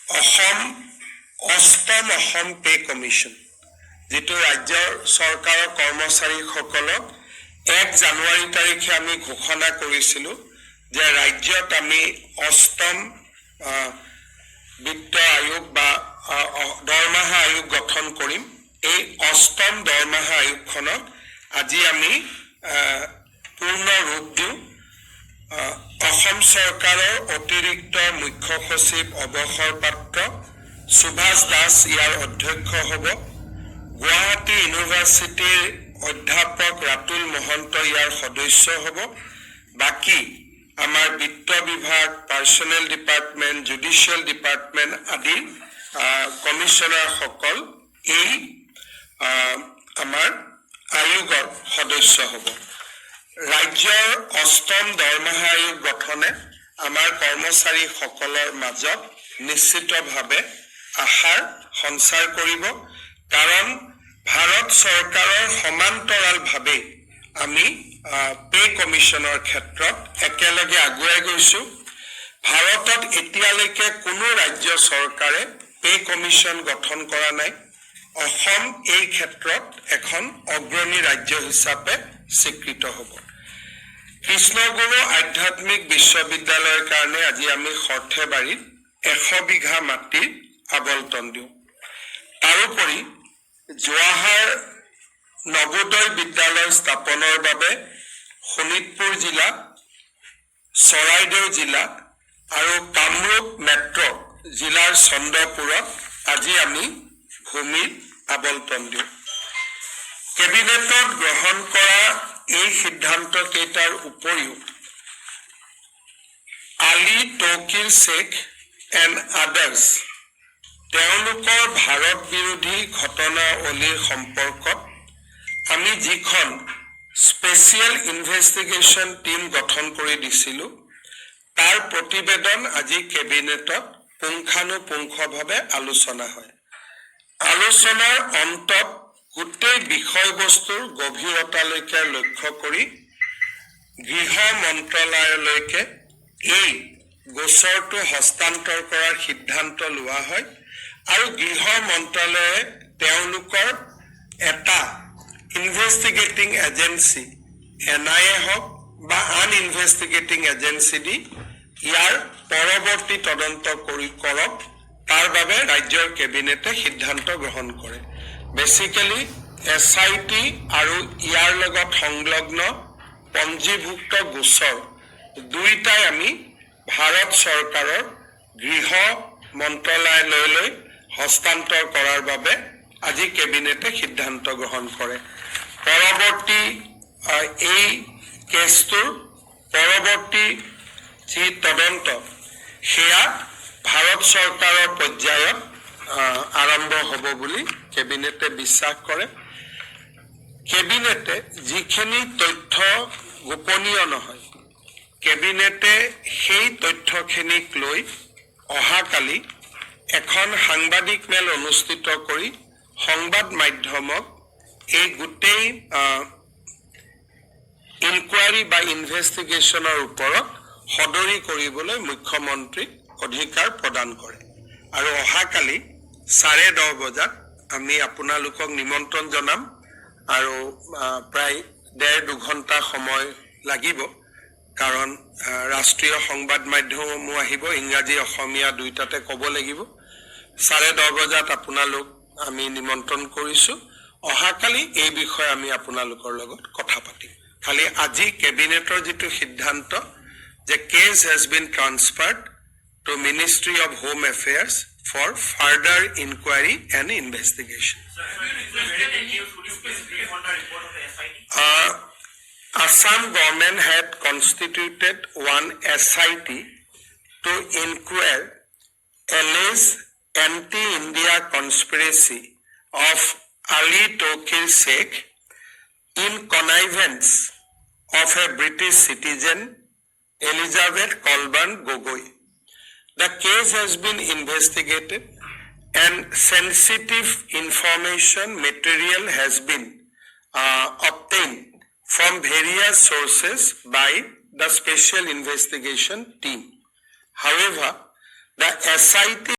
অষ্টম Assam pay commission, যিটো ৰাজ্যৰ চৰকাৰৰ কৰ্মচাৰীসকলক 1 জানুৱাৰী তাৰিখে আমি ঘোষণা কৰিছিলোঁ যে ৰাজ্যত আমি অষ্টম বিত্ত আয়োগ বা দৰমহা আয়োগ গঠন কৰিম। এই অষ্টম দৰমহা আয়োগখনক আজি আমি পূৰ্ণ ৰূপ দিওঁ। অসম চৰকাৰৰ অতিৰিক্ত মুখ্য সচিব অৱসৰপ্ৰাপ্ত সুভাষ দাস ইয়াৰ অধ্যক্ষ হ'ব। গুৱাহাটী ইউনিভাৰ্চিটিৰ অধ্যাপক ৰাতুল মহন্ত ইয়াৰ সদস্য হ'ব। বাকী আমাৰ বিত্ত বিভাগ, পাৰ্চনেল ডিপাৰ্টমেণ্ট, জুডিচিয়েল ডিপাৰ্টমেণ্ট আদি কমিশ্যনাৰসকল এই আমাৰ আয়োগৰ সদস্য হ'ব। ৰাজ্যৰ অষ্টম দৰমহা আয়োগ গঠনে আমাৰ কৰ্মচাৰীসকলৰ মাজত নিশ্চিতভাৱে আশাৰ সঞ্চাৰ কৰিব, কাৰণ ভাৰত চৰকাৰৰ সমান্তৰালভাৱে আমি পে কমিশ্যনৰ ক্ষেত্ৰত একেলগে আগুৱাই গৈছোঁ। ভাৰতত এতিয়ালৈকে কোনো ৰাজ্য চৰকাৰে পে কমিশ্যন গঠন কৰা নাই। অসম এই ক্ষেত্ৰত এখন অগ্ৰণী ৰাজ্য হিচাপে স্বীকৃত হ'ব। কৃষ্ণগুৰু আধ্যাত্মিক বিশ্ববিদ্যালয়ৰ কাৰণে আজি আমি সৰ্থেবাৰীত 100 বিঘা মাটিৰ আবণ্টন দিওঁ। তাৰোপৰি জৱাহৰ নৱোদয় বিদ্যালয় স্থাপনৰ বাবে শোণিতপুৰ জিলা, চৰাইদেউ জিলা আৰু কামৰূপ মেট্ৰ' জিলাৰ চন্দ্ৰপুৰত আজি আমি ভূমিৰ আবণ্টন দিওঁ। কেবিনেটত গ্ৰহণ কৰা এই সিদ্ধান্ত কেইটাৰ উপৰিও আলী তৌকিৰ শ্বেখ এণ্ড আদাৰ্ছ তেওঁলোকৰ ভাৰত বিৰোধী ঘটনাৱলীৰ সম্পৰ্কত আমি যিখন স্পেচিয়েল ইনভেষ্টিগেশ্যন টীম গঠন কৰি দিছিলোঁ, তাৰ প্ৰতিবেদন আজি কেবিনেটত পুংখানুপুংখভাৱে আলোচনা হয়। আলোচনাৰ অন্তত গোটেই বিষয়বস্তুৰ গভীৰতালৈকে লক্ষ্য কৰি গৃহ মন্ত্ৰালয়লৈকে এই গোচৰটো হস্তান্তৰ কৰাৰ সিদ্ধান্ত লোৱা হয় আৰু গৃহ মন্ত্ৰালয়ে তেওঁলোকৰ এটা ইনভেষ্টিগেটিং এজেঞ্চি NIA হওক বা আন ইনভেষ্টিগেটিং এজেঞ্চি দি ইয়াৰ পৰৱৰ্তী তদন্ত কৰক, তাৰ বাবে ৰাজ্যৰ কেবিনেটে সিদ্ধান্ত গ্ৰহণ কৰে। বেচিকেলি SIT আৰু ইয়াৰ লগত সংলগ্ন পঞ্জীভুক্ত গোচৰ দুইটাই আমি ভাৰত চৰকাৰৰ গৃহ মন্ত্ৰালয়লৈ হস্তান্তৰ কৰাৰ বাবে আজি কেবিনেটে সিদ্ধান্ত গ্ৰহণ কৰে। পৰৱৰ্তী এই কেছটোৰ পৰৱৰ্তী যি তদন্ত সেয়া ভাৰত চৰকাৰৰ পৰ্যায়ত আৰম্ভ হ'ব বুলি কেবিনেটে বিশ্বাস কৰে। কেবিনেটে যিখিনি তথ্য গোপনীয় নহয়, কেবিনেটে সেই তথ্যখিনিক লৈ অহাকালি এখন সাংবাদিক মেল অনুষ্ঠিত কৰি সংবাদ মাধ্যমক এই গোটেই ইনকুৱাৰী বা ইনভেষ্টিগেশ্যনৰ ওপৰত সদৰি কৰিবলৈ মুখ্যমন্ত্ৰীক অধিকাৰ প্ৰদান কৰে। আৰু অহাকালি 10:30 বজাত আমি আপোনালোকক নিমন্ত্ৰণ জনাম আৰু প্ৰায় 1.5-2 ঘণ্টা সময় লাগিব, কাৰণ ৰাষ্ট্ৰীয় সংবাদ মাধ্যমসমূহ আহিব, ইংৰাজী অসমীয়া দুইটাতে ক'ব লাগিব। 10:30 বজাত আপোনালোক আমি নিমন্ত্ৰণ কৰিছোঁ। অহাকালি এই বিষয়ে আমি আপোনালোকৰ লগত কথা পাতিম। খালি আজি কেবিনেটৰ যিটো সিদ্ধান্ত যে case has been transferred to ministry of home affairs for further inquiry and investigation. Assam government had constituted one SIT to inquire alleged anti-India conspiracy of Ali Tokir Sheikh in connivance of a British citizen, Elizabeth Colburn Gogoi. The case has been investigated and sensitive information material has been obtained from various sources by the Special Investigation Team. However, the SIT